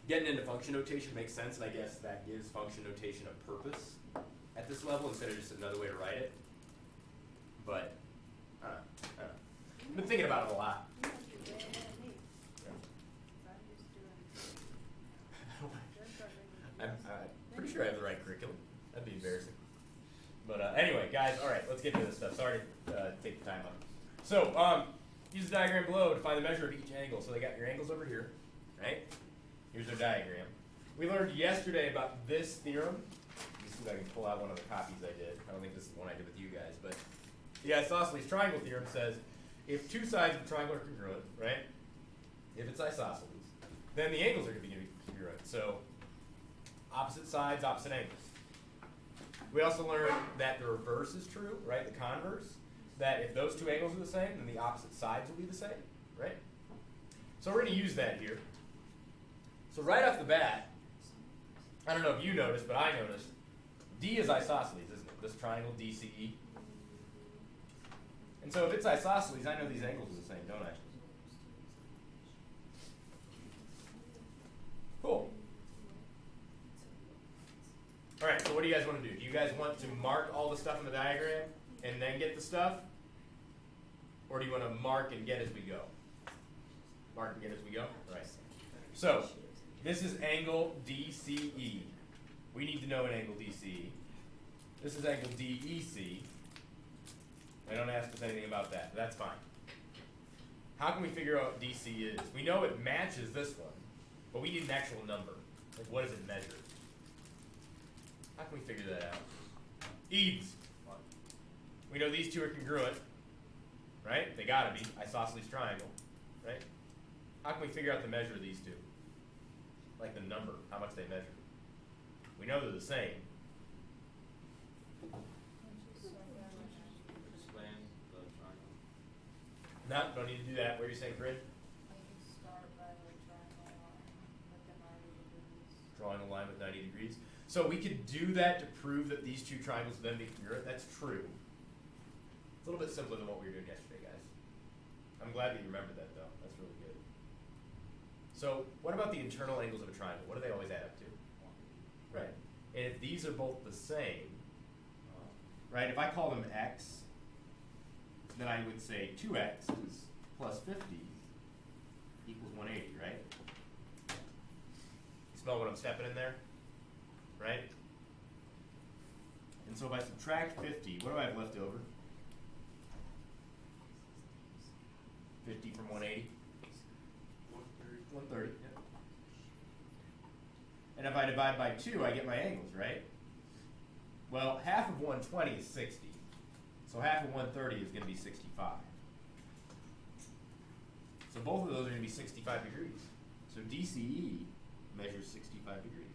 Getting into function notation makes sense, and I guess that gives function notation a purpose at this level instead of just another way to write it. But, I don't know. I've been thinking about it a lot. I'm pretty sure I have the right curriculum. That'd be embarrassing. But anyway, guys, all right, let's get into this stuff. Sorry to take the time on. So, use the diagram below to find the measure of each angle. So they got your angles over here, right? Here's their diagram. We learned yesterday about this theorem. Let me see if I can pull out one of the copies I did. I don't think this is the one I did with you guys, but the isosceles triangle theorem says if two sides of a triangle are congruent, right? If it's isosceles, then the angles are going to be congruent. So opposite sides, opposite angles. We also learned that the reverse is true, right? The converse. That if those two angles are the same, then the opposite sides will be the same, right? So we're going to use that here. So right off the bat, I don't know if you noticed, but I noticed, D is isosceles, isn't it? This triangle, DCE. And so if it's isosceles, I know these angles are the same, don't I? Cool. All right, so what do you guys want to do? Do you guys want to mark all the stuff in the diagram and then get the stuff? Or do you want to mark and get as we go? Mark and get as we go? All right. So this is angle DCE. We need to know an angle DCE. This is angle DEC. They don't ask us anything about that. That's fine. How can we figure out what DC is? We know it matches this one, but we need an actual number. Like, what does it measure? How can we figure that out? Eads. We know these two are congruent, right? They gotta be. Isosceles triangle, right? How can we figure out the measure of these two? Like the number, how much they measure. We know they're the same. Expand the triangle. No, don't need to do that. What are you saying, Corinne? Start by the triangle line with the 90 degrees. Drawing a line with 90 degrees. So we could do that to prove that these two triangles then be congruent. That's true. It's a little bit simpler than what we were doing yesterday, guys. I'm glad that you remembered that, though. That's really good. So what about the internal angles of a triangle? What do they always add up to? Right. And if these are both the same, right, if I call them x, then I would say 2x is plus 50 equals 180, right? You smell what I'm stepping in there? Right? And so if I subtract 50, what do I have left over? 50 from 180? 130, yeah. And if I divide by 2, I get my angles, right? Well, half of 120 is 60. So half of 130 is going to be 65. So both of those are going to be 65 degrees. So DCE measures 65 degrees.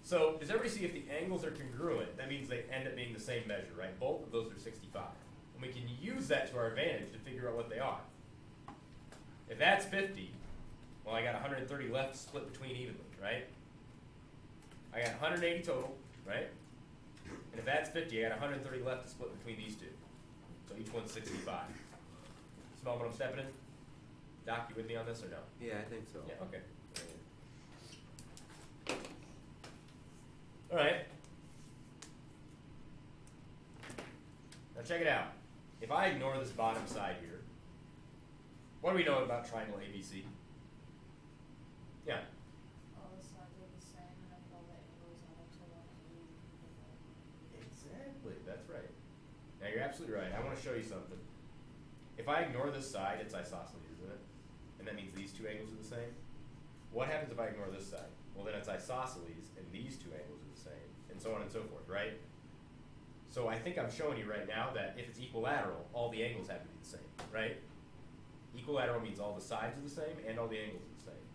So does everybody see if the angles are congruent, that means they end up being the same measure, right? Both of those are 65. And we can use that to our advantage to figure out what they are. If that's 50, well, I got 130 left split between evenly, right? I got 180 total, right? And if that's 50, I got 130 left to split between these two. So each one's 65. Smell what I'm stepping in? Doc, you with me on this or no? Yeah, I think so. Yeah, okay. All right. Now check it out. If I ignore this bottom side here, what do we know about triangle ABC? Yeah. All the sides are the same, and if all the angles add up to 180. Exactly, that's right. Now you're absolutely right. I want to show you something. If I ignore this side, it's isosceles, isn't it? And that means these two angles are the same. What happens if I ignore this side? Well, then it's isosceles, and these two angles are the same, and so on and so forth, right? So I think I'm showing you right now that if it's equilateral, all the angles have to be the same, right? Equilateral means all the sides are the same and all the angles are the same.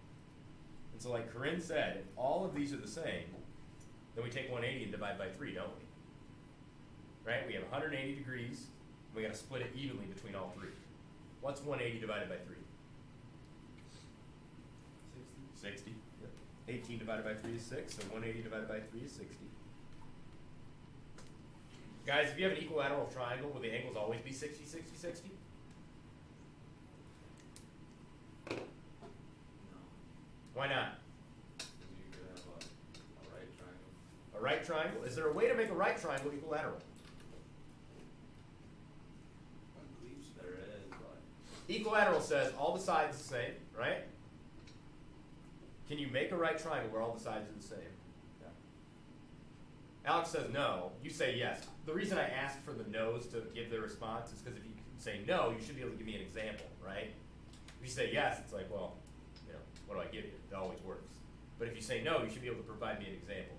And so like Corinne said, if all of these are the same, then we take 180 and divide by 3, don't we? Right? We have 180 degrees, and we got to split it evenly between all three. What's 180 divided by 3? 60. 18 divided by 3 is 6, so 180 divided by 3 is 60. Guys, if you have an equilateral triangle, will the angles always be 60, 60, 60? right triangle? Is there a way to make a right triangle equilateral? There is, but Equilateral says all the sides are the same, right? Can you make a right triangle where all the sides are the same? Yeah. Alex says no. You say yes. The reason I asked for the no's to give the response is because if you say no, you should be able to give me an example, right? If you say yes, it's like, well, what do I give you? It always works. But if you say no, you should be able to provide me an example.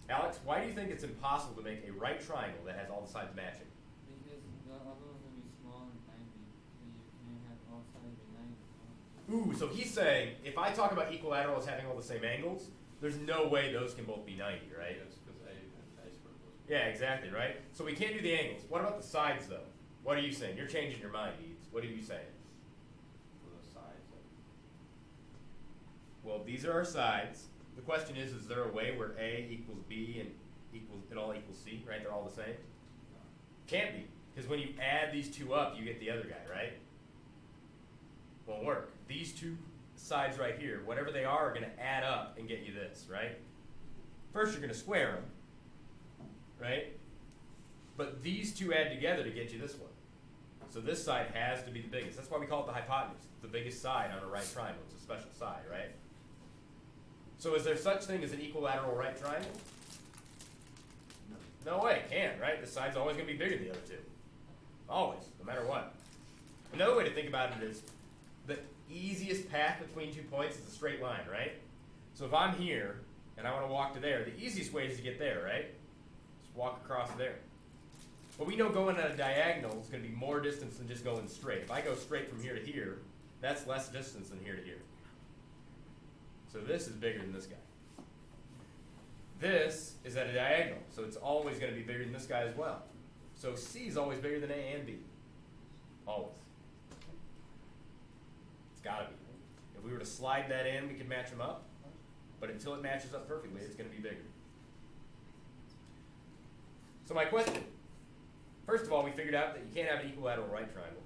Alex, why do you think it's impossible to make a right triangle that has all the sides matching? Because the other one will be small and 90, so you can have all sides be 90. Ooh, so he's saying, if I talk about equilateral as having all the same angles, there's no way those can both be 90, right? yes, because A squared was. Yeah, exactly, right? So we can't do the angles. What about the sides, though? What are you saying? You're changing your mind, Eads. What are you saying? For the sides. Well, these are our sides. The question is there a way where A equals B and it all equals C, right? They're all the same? Can't be, because when you add these two up, you get the other guy, right? Won't work. These two sides right here, whatever they are going to add up and get you this, right? First, you're going to square them, right? But these two add together to get you this one. So this side has to be the biggest. That's why we call it the hypotenuse. It's the biggest side on a right triangle. It's a special side, right? So is there such thing as an equilateral right triangle? No way, it can't, right? The side's always going to be bigger than the other two. Always, no matter what. Another way to think about it is the easiest path between 2 points is a straight line, right? So if I'm here and I want to walk to there, the easiest way is to get there, right? Just walk across there. But we know going at a diagonal is going to be more distance than just going straight. If I go straight from here to here, that's less distance than here to here. So this is bigger than this guy. This is at a diagonal, so it's always going to be bigger than this guy as well. So C is always bigger than A and B. Always. It's got to be. If we were to slide that in, we could match them up. But until it matches up perfectly, it's going to be bigger. So my question. First of all, we figured out that you can't have an equilateral right triangle.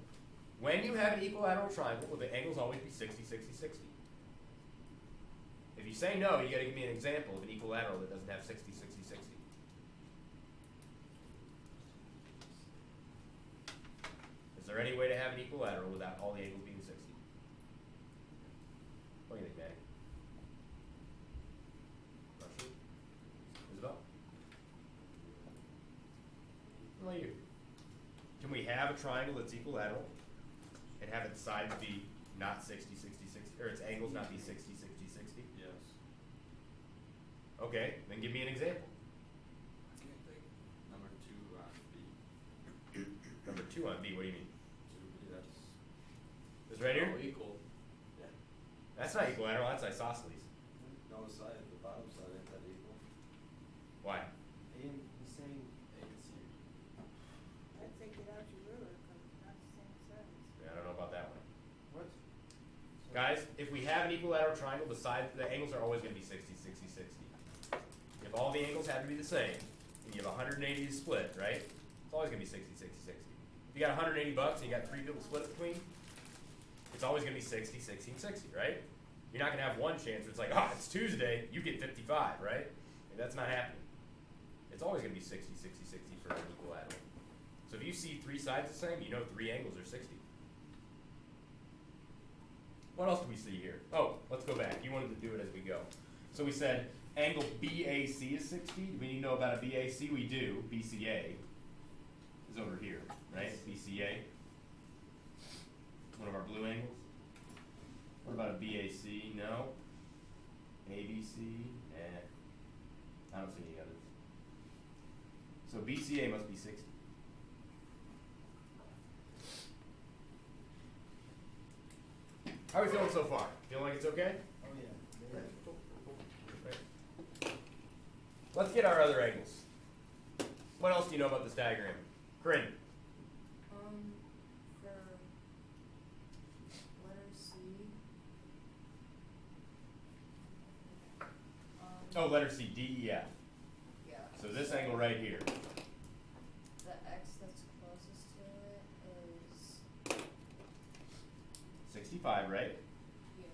When you have an equilateral triangle, will the angles always be 60, 60, 60? If you say no, you got to give me an example of an equilateral that doesn't have 60, 60, 60. Is there any way to have an equilateral without all the angles being 60? What do you think, Manny? Not sure. Isabel? What about you? Can we have a triangle that's equilateral and have its sides be not 60, 60, 60, or its angles not be 60, 60, 60? Yes. Okay, then give me an example. Number 2 on B. Number 2 on B, what do you mean? 2B, that's. This right here? Oh, equal. Yeah. That's not equilateral, that's isosceles. No side, the bottom side ain't that equal. Why? And the same A and C. I'd take it out your ruler because it's not the same size. Yeah, I don't know about that one. What? Guys, if we have an equilateral triangle, the angles are always going to be 60, 60, 60. If all the angles have to be the same, and you have 180 to split, right? It's always going to be 60, 60, 60. If you got 180 bucks and you got 3 people to split it between, it's always going to be 60, 60, and 60, right? You're not going to have one chance where it's like, oh, it's Tuesday, you get 55, right? And that's not happening. It's always going to be 60, 60, 60 for an equilateral. So if you see 3 sides the same, you know 3 angles are 60. What else do we see here? Oh, let's go back. You wanted to do it as we go. So we said angle BAC is 60. Do we need to know about a BAC? We do. BCA is over here, right? BCA. One of our blue angles. What about a BAC? No. ABC? I don't see any others. So BCA must be 60. How are we feeling so far? Feeling like it's okay? Oh, yeah. Right. Let's get our other angles. What else do you know about this diagram? Corinne. For letter C. Oh, letter C, D, E, F. Yeah. So this angle right here. The X that's closest to it is 65, right? yeah.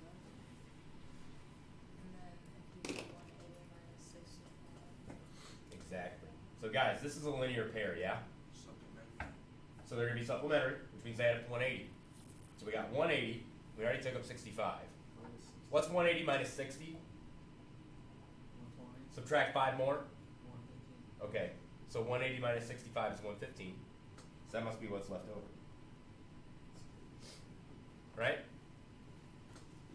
And then if you do 180 minus 65. So guys, this is a linear pair, yeah? So they're going to be supplementary, which means they add up to 180. So we got 180. We already took up 65. What's 180 minus 60? 120, Subtract 5 more. 115. Okay, so 180 minus 65 is 115. So that must be what's left over. Right?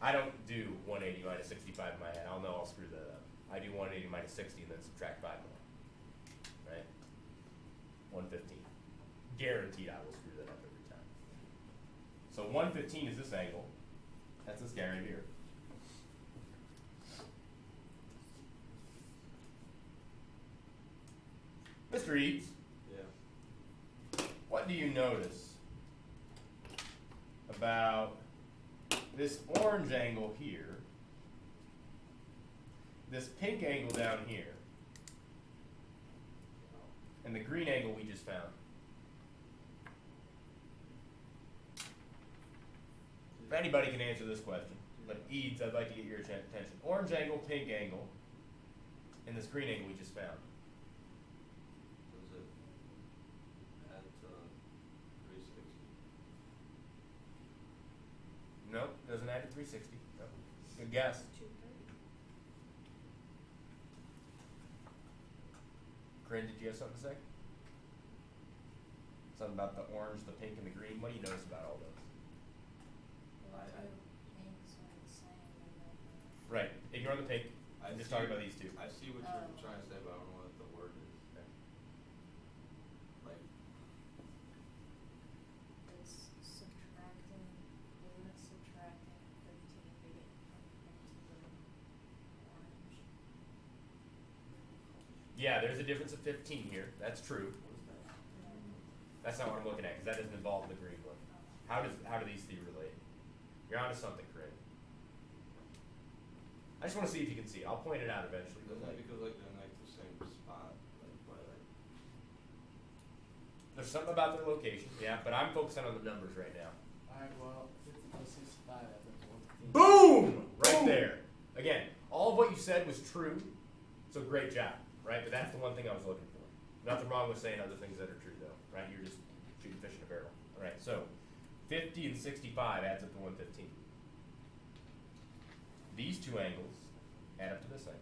I don't do 180 minus 65 in my head. I'll know I'll screw that up. I do 180 minus 60 and then subtract 5 more. Right? 115. Guaranteed I will screw that up every time. So 115 is this angle. That's this guy right here. Mr. Eads, Yeah. what do you notice about this orange angle here, this pink angle down here, and the green angle we just found? If anybody can answer this question, but Eads, I'd like to get your attention. Orange angle, pink angle, and this green angle we just found. Does it add to 360? No, doesn't add to 360. No. Good guess. 230. Corinne, did you have something to say? Something about the orange, the pink, and the green. What do you notice about all those? Well, I- two pinks are the same, and then Right. Ignore the pink. I'm just talking about these two. I see what Oh. you're trying to say, but I don't know what the word is. Okay. Like, it's subtracting, isn't it subtracting 15 to get into the orange? Yeah, there's a difference of 15 here. That's true. what is that? That's not what I'm looking at because that doesn't involve the green one. How do these two relate? You're onto something, Corinne. I just want to see if you can see. I'll point it out eventually. But Isn't that like, because like they're in like the same spot? Like, by like, there's something about their location, yeah. But I'm focusing on the numbers right now. Alright, well, 50 plus 65 at the 115. Boom! Right Boom! there. Again, all of what you said was true. So great job, right? But that's the one thing I was looking for. Nothing wrong with saying other things that are true, though, right? You're just shooting fish in a barrel. All right. So 50 and 65 adds up to 115. These two angles add up to this angle.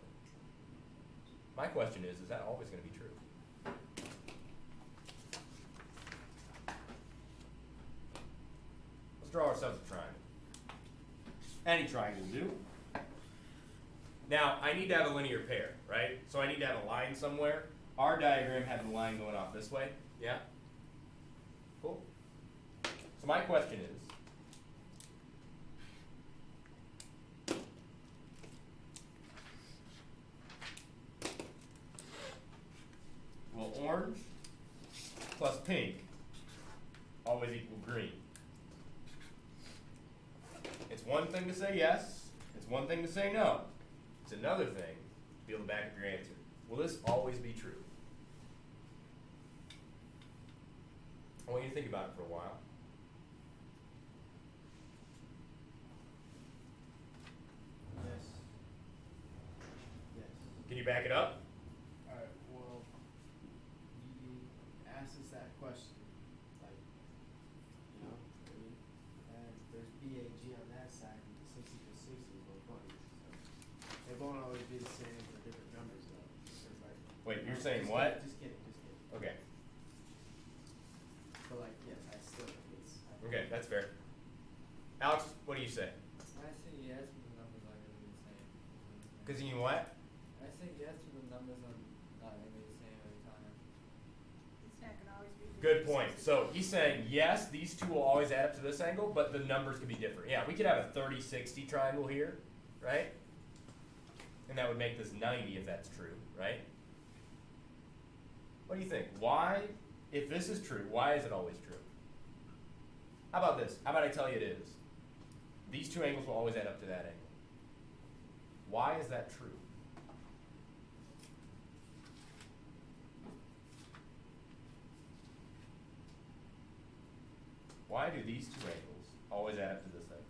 My question is that always going to be true? Let's draw ourselves a triangle. Any triangle will do. Now, I need to have a linear pair, right? So I need to have a line somewhere. Our diagram had the line going off this way. Yeah? Cool. So my question is, will orange plus pink always equal green? It's one thing to say yes. It's one thing to say no. It's another thing to be able to back up your answer. Will this always be true? I want you to think about it for a while. Yes. Yes. Can you back it up? Alright, well, you asked us that question, like, you know, I mean, and there's BAG on that side, and 60 to 60 is 120, so it won't always be the same for different numbers though. It's like, Wait, you're just saying kidding, what? Just kidding, just kidding. Okay. But like, yes, I still think it's. Okay, that's fair. Alex, what do you say? I say yes, but the numbers are going to be the same. Because you what? I say yes, but the numbers are not going to be the same every time. It's not gonna always be. Good point. So he's saying yes, these two will always add up to this angle, but the numbers could be different. Yeah, we could have a 30-60 triangle here, right? And that would make this 90 if that's true, right? What do you think? Why, if this is true, why is it always true? How about this? How about I tell you it is? These two angles will always add up to that angle. Why is that true? Why do these two angles always add up to this angle?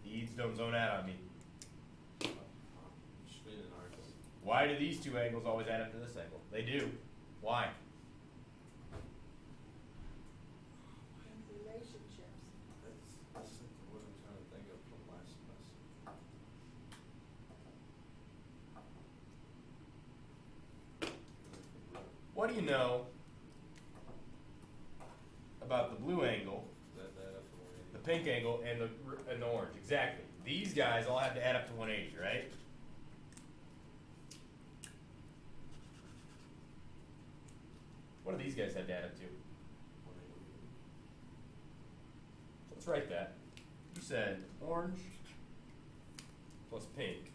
Eads, don't zone out on me. Why do these two angles always add up to this angle? They do. Why? Relationships. That's what I'm trying to think of from last semester. What do you know about the blue angle, That up to 180. the pink angle, and the orange? Exactly. These guys all have to add up to 180, right? What do these guys have to add up to? 180. So let's write that. You said orange plus pink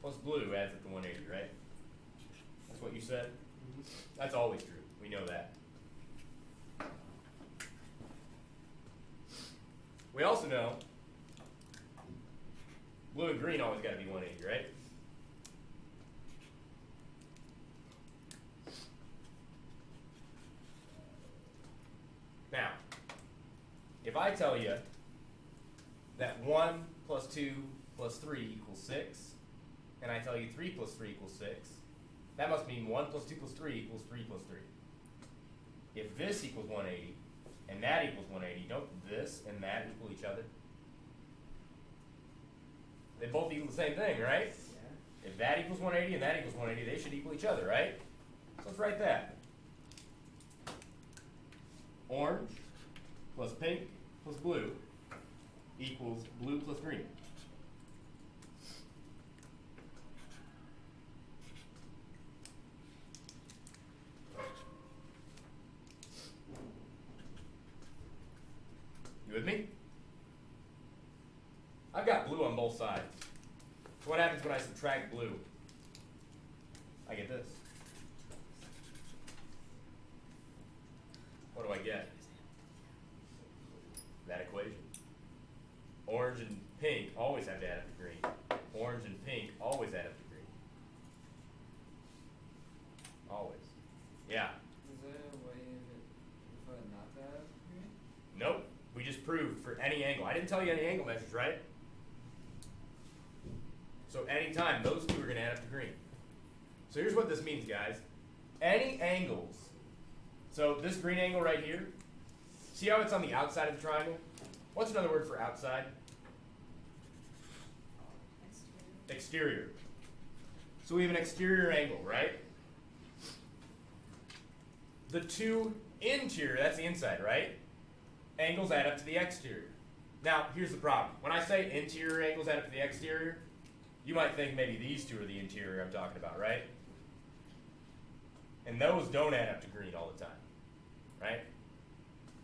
plus blue adds up to 180, right? That's what you said? That's always true. We know that. We also know blue and green always got to be 180, right? Now, if I tell you that 1 plus 2 plus 3 equals 6, and I tell you 3 plus 3 equals 6, that must mean 1 plus 2 plus 3 equals 3 plus 3. If this equals 180, and that equals 180, don't this and that equal each other? They both equal the same thing, right? Yeah. If that equals 180 and that equals 180, they should equal each other, right? So let's write that. Orange plus pink plus blue equals blue plus green. You with me? I've got blue on both sides. So what happens when I subtract blue? I get this. What do I get? That equation. Orange and pink always have to add up to green. Orange and pink always add up to green. Always. Yeah. Is there a way for it not to have green? Nope. We just proved for any angle. I didn't tell you any angle measures, right? So anytime, those two are going to add up to green. So here's what this means, guys. Any angles. So this green angle right here, see how it's on the outside of the triangle? What's another word for outside? Exterior. So we have an exterior angle, right? The two interior, that's the inside, right? Angles add up to the exterior. Now, here's the problem. When I say interior angles add up to the exterior, you might think maybe these two are the interior I'm talking about, right? And those don't add up to green all the time, right?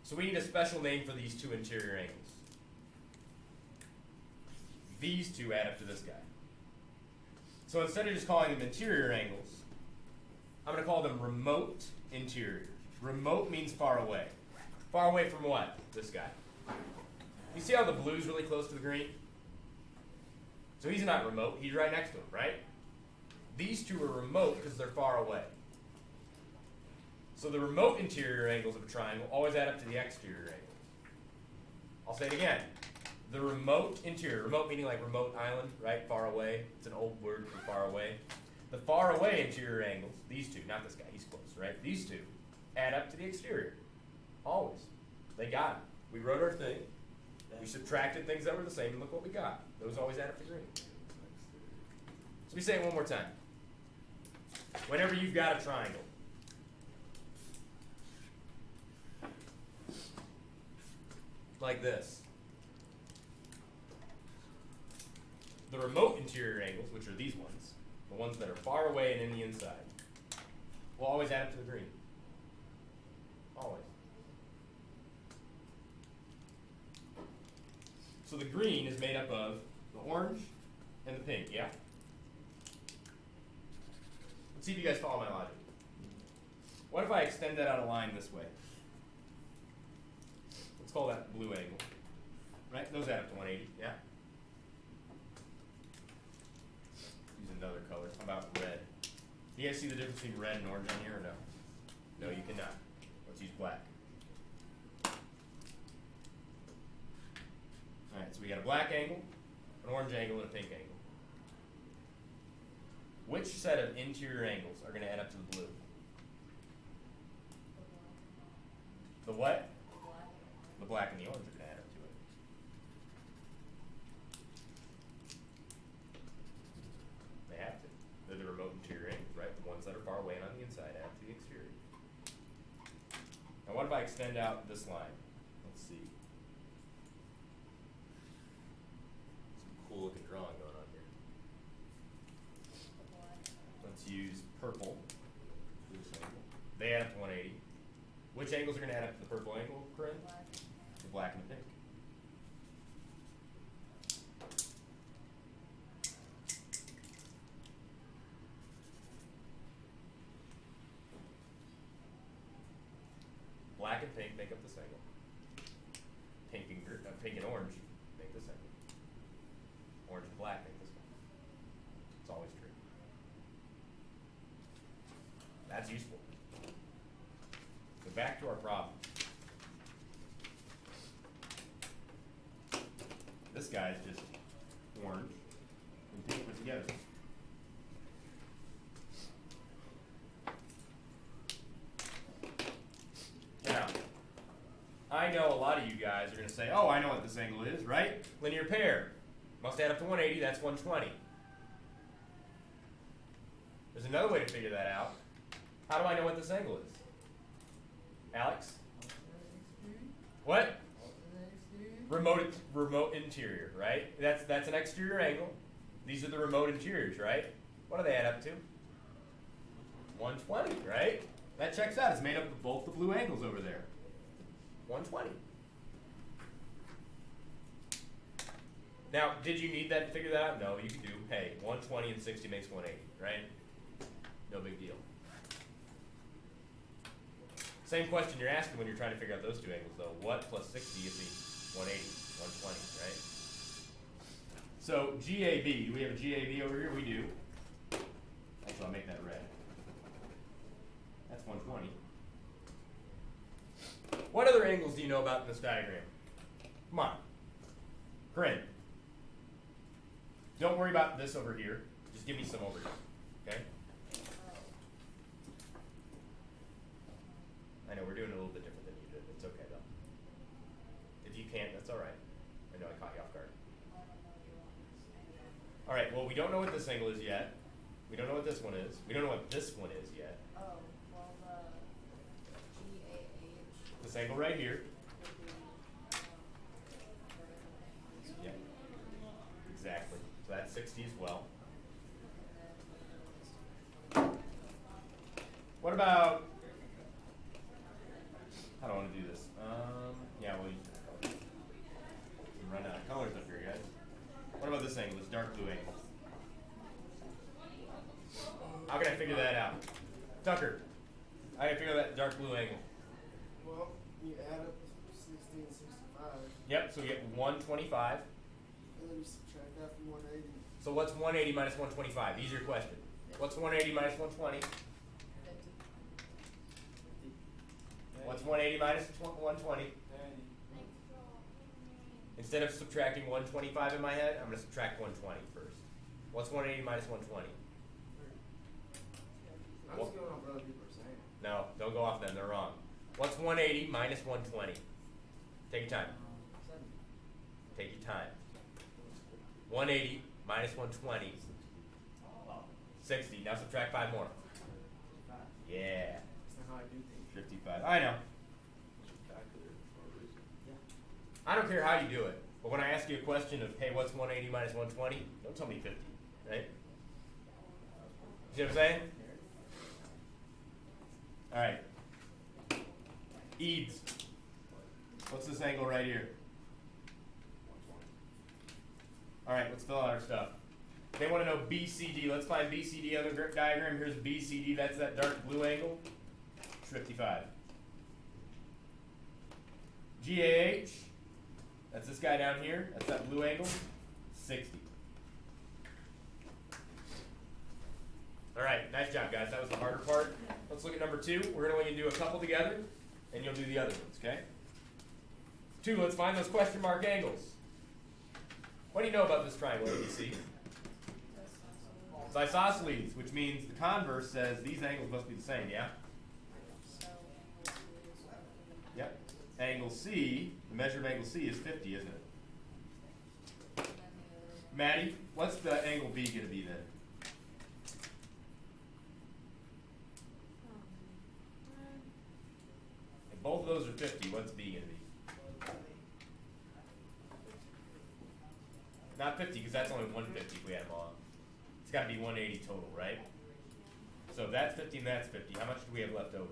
So we need a special name for these two interior angles. These two add up to this guy. So instead of just calling them interior angles, I'm going to call them remote interior. Remote means far away. Far away from what? This guy. You see how the blue's really close to the green? So he's not remote, he's right next to him, right? These two are remote because they're far away. So the remote interior angles of a triangle always add up to the exterior angles. I'll say it again. The remote interior, remote meaning like remote island, right? Far away. It's an old word for far away. The far away interior angles, these two, not this guy, he's close, right? These two add up to the exterior. Always. They got it. We wrote our thing. We subtracted things that were the same, and look what we got. Those always add up to green. So we say it one more time. Whenever you've got a triangle, like this, the remote interior angles, which are these ones, the ones that are far away and in the inside, will always add up to the green. Always. So the green is made up of the orange and the pink, yeah? Let's see if you guys follow my logic. What if I extend that out a line this way? Let's call that blue angle. Right? Those add up to 180, yeah? Use another color. How about red? You guys see the difference between red and orange on here or no? No, you cannot. Let's use black. Alright, so we got a black angle, an orange angle, and a pink angle. Which set of interior angles are going to add up to the blue? The what? The black and the orange are going to add up to it. They have to. They're the remote interior angles, right? The ones that are far away and on the inside add to the exterior. Now what if I extend out this line? Let's see. Some cool looking drawing going on here. Let's use purple. They add up to 180. Which angles are going to add up to the purple angle, Corinne? The black and the pink. Black and pink make up this angle. Pink and orange make this angle. Orange and black make this one. It's always true. That's useful. So back to our problem. This guy's just orange and pink put together. Now, I know a lot of you guys are going to say, oh, I know what this angle is, right? Linear pair. Must add up to 180, that's 120. There's another way to figure that out. How do I know what this angle is? Alex? What? Remote interior, right? That's an exterior angle. These are the remote interiors, right? What do they add up to? 120, right? That checks out. It's made up of both the blue angles over there. 120. Now, did you need that to figure that out? No, you could do, hey, 120 and 60 makes 180, right? No big deal. Same question you're asking when you're trying to figure out those two angles, though. What plus 60 gives me 180, 120, right? So GAB, do we have a GAB over here? We do. So I'll make that red. That's 120. What other angles do you know about in this diagram? Come on. Corinne. Don't worry about this over here. Just give me some over here. Okay? I know we're doing it a little bit different than you did. It's okay though. If you can't, that's all right. I know I caught you off guard. All right, well, we don't know what this angle is yet. We don't know what this one is. We don't know what this one is yet. Oh, well, the GAH. This angle right here. Yeah. Exactly. So that's 60 as well. What about, how do I want to do this? Yeah, well, I'm running out of colors up here, guys. What about this angle, this dark blue angle? How can I figure that out? Tucker, how can I figure that dark blue angle? Well, you add up 60 and 65. Yep, so we get 125. And then you subtract that from 180. So what's 180 minus 125? Easier question. What's 180 minus 120? What's 180 minus 120? Instead of subtracting 125 in my head, I'm going to subtract 120 first. What's 180 minus 120? I'm just going off what other people are saying. No, don't go off them. They're wrong. What's 180 minus 120? Take your time. Take your time. 180 minus 120. 60. Now subtract 5 more. Yeah. That's not how I do things. 55. I know. I don't care how you do it, but when I ask you a question of, hey, what's 180 minus 120? Don't tell me 50, right? You see what I'm saying? All right. Eads. What's this angle right here? All right, let's fill out our stuff. They want to know BCD. Let's find BCD on the diagram. Here's BCD. That's that dark blue angle. 55. GAH. That's this guy down here. That's that blue angle. 60. All right, nice job, guys. That was the harder part. Let's look at number 2. We're going to do a couple together, and you'll do the other ones, okay? 2, let's find those question mark angles. What do you know about this triangle, ABC? It's isosceles, which means the converse says these angles must be the same, yeah? So angle C is 50. Yep. Angle C, the measure of angle C is 50, isn't it? And then the other one. Maddie, what's the angle B going to be then? If both of those are 50, what's B going to be? Not 50, because that's only 150 if we add them all up. It's got to be 180 total, right? So if that's 50 and that's 50, how much do we have left over?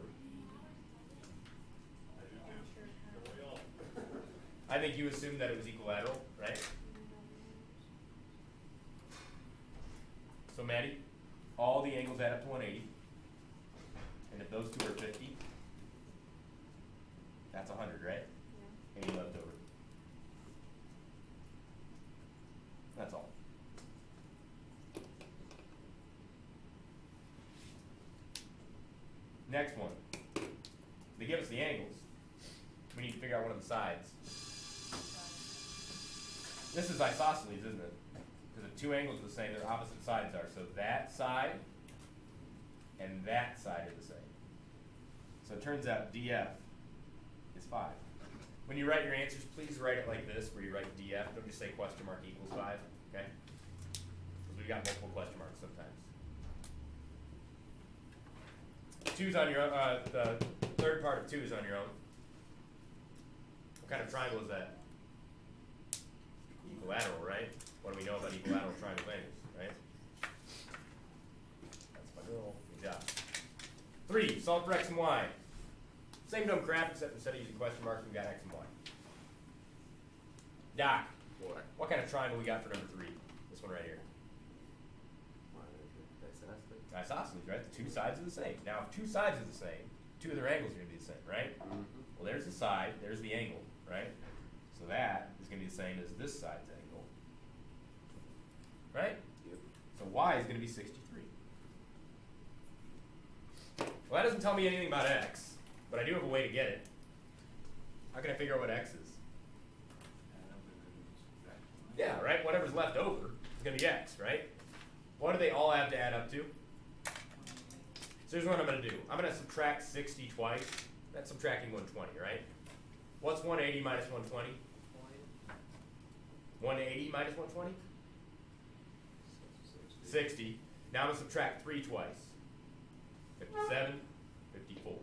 I think you assumed that it was equilateral, right? So Maddie, all the angles add up to 180. And if those two are 50, that's 100, right? 80 left over. That's all. Next one. They give us the angles. We need to figure out one of the sides. This is isosceles, isn't it? Because if two angles are the same, their opposite sides are. So that side and that side are the same. So it turns out DF is 5. When you write your answers, please write it like this, where you write DF. Don't just say question mark equals 5, okay? Because we've got multiple question marks sometimes. 2's on your own. The third part of 2 is on your own. What kind of triangle is that? Equilateral, right? What do we know about equilateral triangle angles, right? That's my girl. Good job. 3, solve for x and y. Same dumb crap, except instead of using question marks, we got x and y. Doc, what kind of triangle we got for number 3? This one right here. Isosceles, right? The two sides are the same. Now, if two sides are the same, two of their angles are going to be the same, right? Well, there's the side, there's the angle, right? So that is going to be the same as this side's angle, right? Yep. So y is going to be 63. Well, that doesn't tell me anything about x, but I do have a way to get it. How can I figure out what x is? Yeah, right? Whatever's left over is going to be x, right? What do they all have to add up to? So here's what I'm going to do. I'm going to subtract 60 twice. That's subtracting 120, right? What's 180 minus 120? 180 minus 120? 60. Now I'm going to subtract 3 twice. 57, 54. 54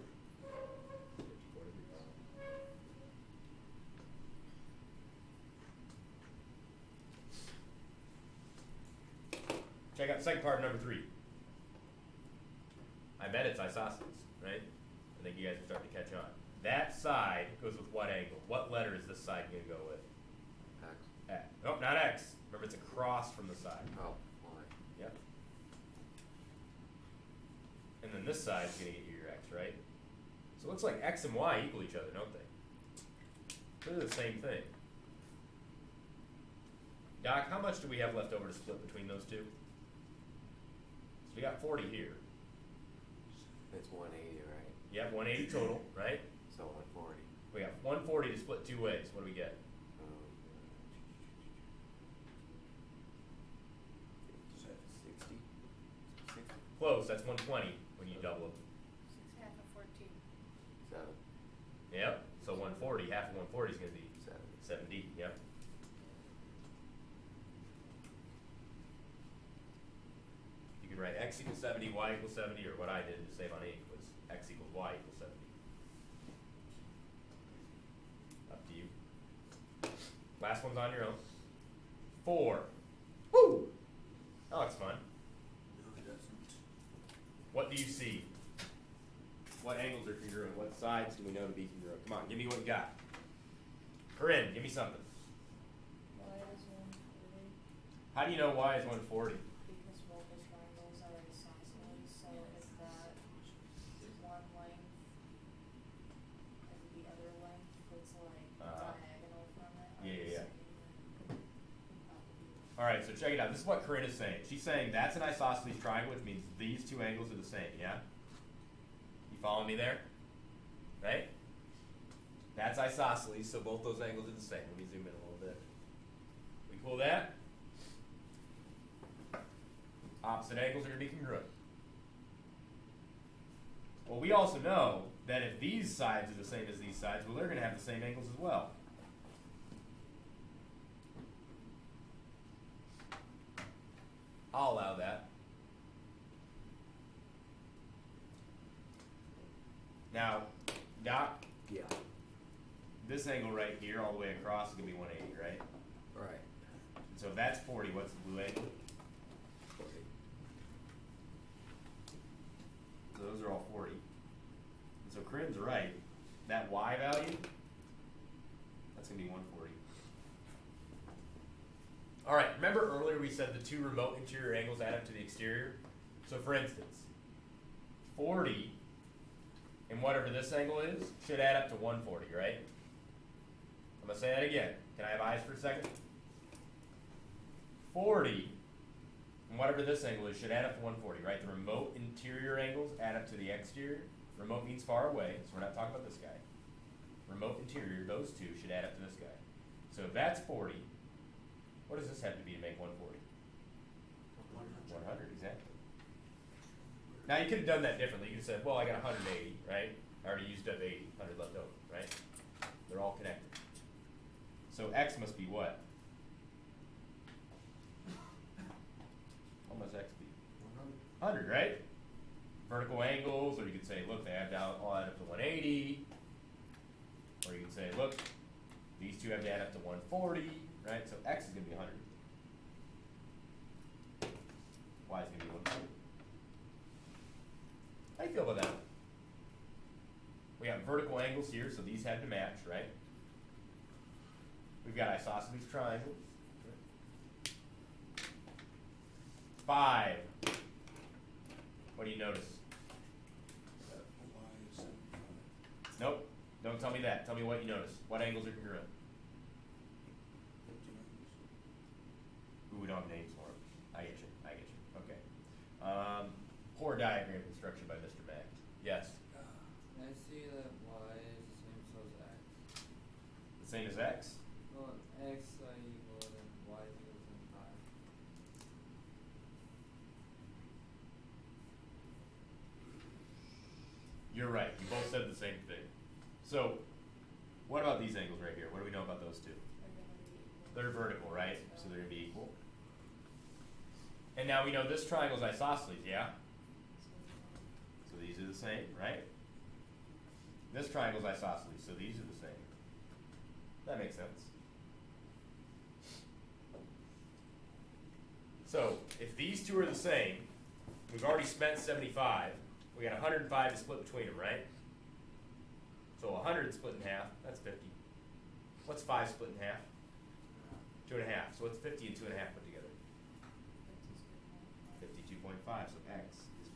degrees. Check out the second part of number 3. I bet it's isosceles, right? I think you guys are starting to catch on. That side goes with what angle? What letter is this side going to go with? X. X. Nope, not X. Remember, it's across from the side. Oh, Y. Yep. And then this side is going to get you your X, right? So it looks like X and Y equal each other, don't they? They're the same thing. Doc, how much do we have left over to split between those two? So we got 40 here. It's 180, right? Yep, 180 total, right? So 140. We got 140 to split 2 ways. What do we get? Is that 60? 60? Close, that's 120 when you double it. 6 half of 14. 7. Yep, so 140, half of 140 is going to be 7. 70, yep. You can write x equals 70, y equals 70, or what I did to save on ink was x equals y equals 70. Up to you. Last one's on your own. 4. Woo! That looks fun. No, it doesn't. What do you see? What angles are congruent? What sides do we know to be congruent? Come on, give me what you got. Corinne, give me something. Y is 140 How do you know y is 140? because both the triangles are isosceles. So if that one length and the other length was like diagonal from it. Yeah. All right, so check it out. This is what Corinne is saying. She's saying that's an isosceles triangle, which means these two angles are the same, yeah? You following me there? Right? That's isosceles, so both those angles are the same. Let me zoom in a little bit. We cool with that? Opposite angles are going to be congruent. Well, we also know that if these sides are the same as these sides, well, they're going to have the same angles as well. I'll allow that. Now, Doc, Yeah. this angle right here all the way across is going to be 180, right? Right. So if that's 40, what's the blue angle? 40. So those are all 40. And so Corinne's right. That y value, that's going to be 140. All right, remember earlier we said the two remote interior angles add up to the exterior? So for instance, 40 and whatever this angle is should add up to 140, right? I'm going to say that again. Can I have eyes for a second? 40 and whatever this angle is should add up to 140, right? The remote interior angles add up to the exterior. Remote means far away, so we're not talking about this guy. Remote interior, those two should add up to this guy. So if that's 40, what does this have to be to make 140? 100, exactly. Now you could have done that differently. You could have said, well, I got 180, right? I already used up 80, 100 left over, right? They're all connected. So x must be what? What must x be? 100, right? Vertical angles, or you could say, look, they have down all add up to 180. Or you could say, look, these two have to add up to 140, right? So x is going to be 100. Y is going to be 140. How do you feel about that? We have vertical angles here, so these have to match, right? We've got isosceles triangles. 5. What do you notice? Nope. Don't tell me that. Tell me what you notice. What angles are congruent? Ooh, we don't have names for them. I get you. I get you. Okay. Poor diagram construction by Mr. Mack. Yes. I see that y is the same as x. The same as x? Well, x equal and y equals in 5. You're right. You both said the same thing. So, what about these angles right here? What do we know about those two? They're vertical, right? So they're going to be equal. And now we know this triangle is isosceles, yeah? So these are the same, right? This triangle is isosceles, so these are the same. That makes sense. So, if these two are the same, we've already spent 75. We got 105 to split between them, right? So 100 split in half, that's 50. What's 5 split in half? 2.5. So what's 50 and 2.5 put together? 52.5. So x is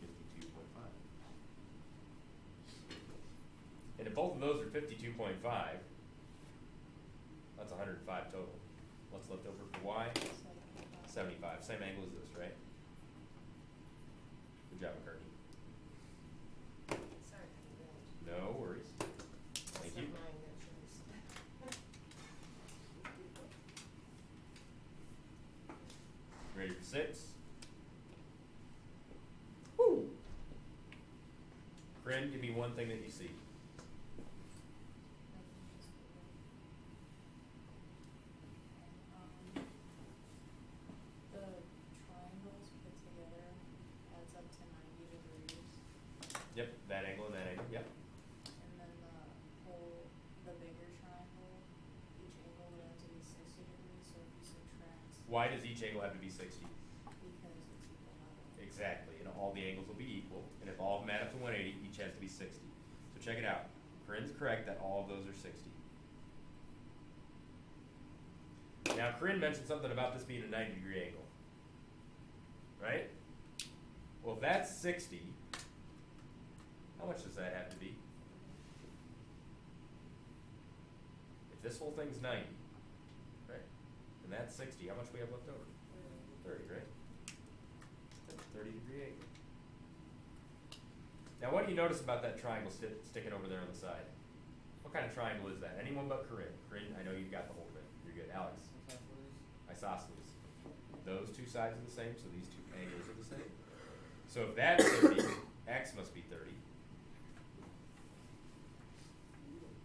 52.5. And if both of those are 52.5, that's 105 total. What's left over for y? 75. Same angle as this, right? Good job, McCartney. Sorry. No worries. Thank you. Ready for 6? Woo! Friend, give me one thing that you see. The triangles put together adds up to 90 degrees. Yep, that angle and that angle, yep. And then the bigger triangle, each angle would have to be 60 degrees, so if you subtract. Why does each angle have to be 60? Because it's equal level. Exactly, and all the angles will be equal, and if all of them add up to 180, each has to be 60. So check it out. Corinne's correct that all of those are 60. Now, Corinne mentioned something about this being a 90-degree angle. Right? Well, if that's 60, how much does that have to be? If this whole thing's 90, right, and that's 60, how much do we have left over? 30, right? That's a 30-degree angle. Now, what do you notice about that triangle sticking over there on the side? What kind of triangle is that? Anyone but Corinne. Corinne, I know you've got the whole thing. You're good. Alex? Isosceles. Isosceles. those two sides are the same, so these two angles are the same. So if that's 30, x must be 30.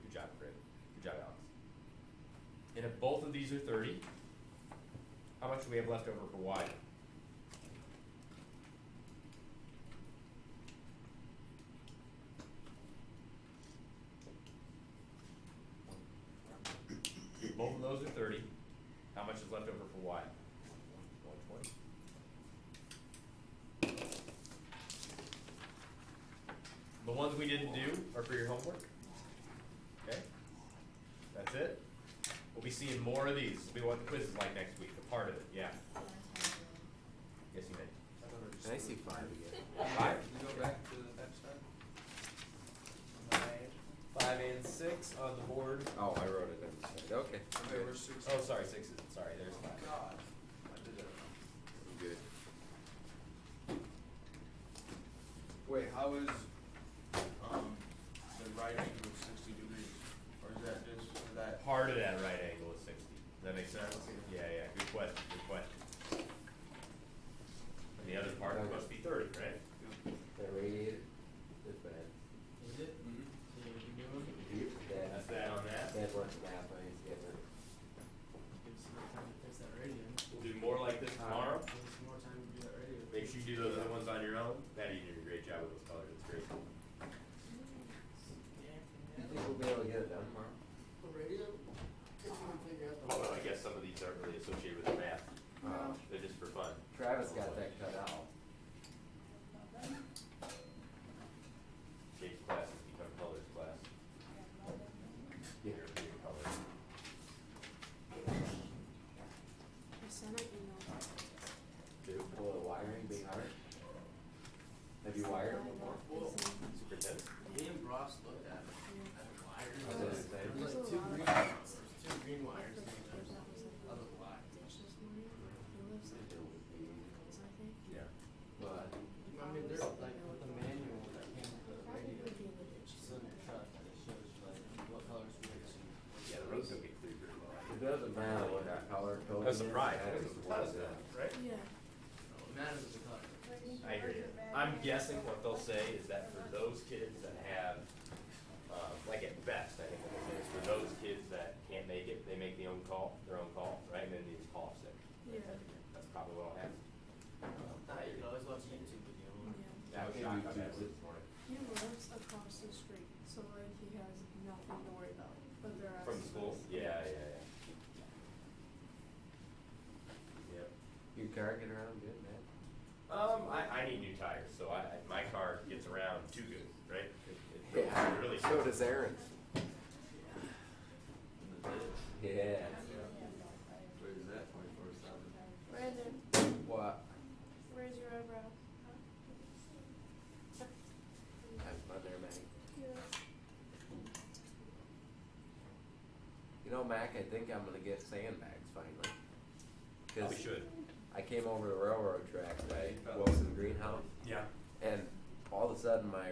Good job, Greg. Good job, Alex. And if both of these are 30, how much do we have left over for y? If both of those are 30, how much is left over for y? 120. The ones we didn't do are for your homework. Okay? That's it. We'll be seeing more of these. This will be what the quiz is like next week, a part of it, yeah. Yes, you may. I see 5 again. 5? You go back to the next time? 5 and 6 on the board. Oh, I wrote it on the side. Okay. Okay, we're 6. Oh, sorry, 6 is, sorry, there's 5. God, I did that wrong. Good. Wait, how is, the right angle 60 degrees? Or is that just, is that? Part of that right angle is 60. Does that make sense? Yeah, yeah, good question, good question. And the other part must be 30, right? That radiator is bad. Is it? Mhm. See what you're doing? That's that on that. That works math, I need to get rid of. Give some more time to fix that radio. We'll do more like this tomorrow. Give some more time to do that radio. Make sure you do those other ones on your own. Patty, you did a great job with those colors, it's great. You think we'll be able to get it done tomorrow? The radio? If you can figure out the. Although I guess some of these aren't really associated with the math. No. They're just for fun. Travis got that cut out. Jake's class has become colors class. Yeah. You're doing colors. I sent an email. Will the wiring be hard? Have you wired it before? Superintendent? Me and Ross looked at it. At the wires. Was it the same? There's like two green wires. There's two green wires and then there's other wires. Yeah. But I mean, there's like with the manual that came with the radio, it's in your truck and it shows you like what colors we need to. Yeah, the roads don't get clear very well. it doesn't matter what that color code That's is. the pride. It matters what it is. Right? Yeah. It matters the color. I hear you. I'm guessing what they'll say is that for those kids that have, like at best, I think what they'll say is for those kids that can't make it, they make their own call, right? And then they just call off sick. Yeah. That's probably what'll happen. You can always watch a YouTube video. Yeah. That was Okay, shocking. we I bet. choose this morning. He lives across the street, so like he has nothing to worry about. But they're From the school? Yeah, yeah, yeah. Yep. Your car get around good, man? I need new tires, so my car gets around too good, right? It really So does Aaron's. Yeah. Where is that, 24/7? Brandon, What? where's your eyebrow? Have fun there, Mac. Yeah. You know, Mac, I think I'm gonna get sandbags finally. 'Cause Probably should. I came over the railroad track by Wilson Greenhouse, Yeah. and all of a sudden my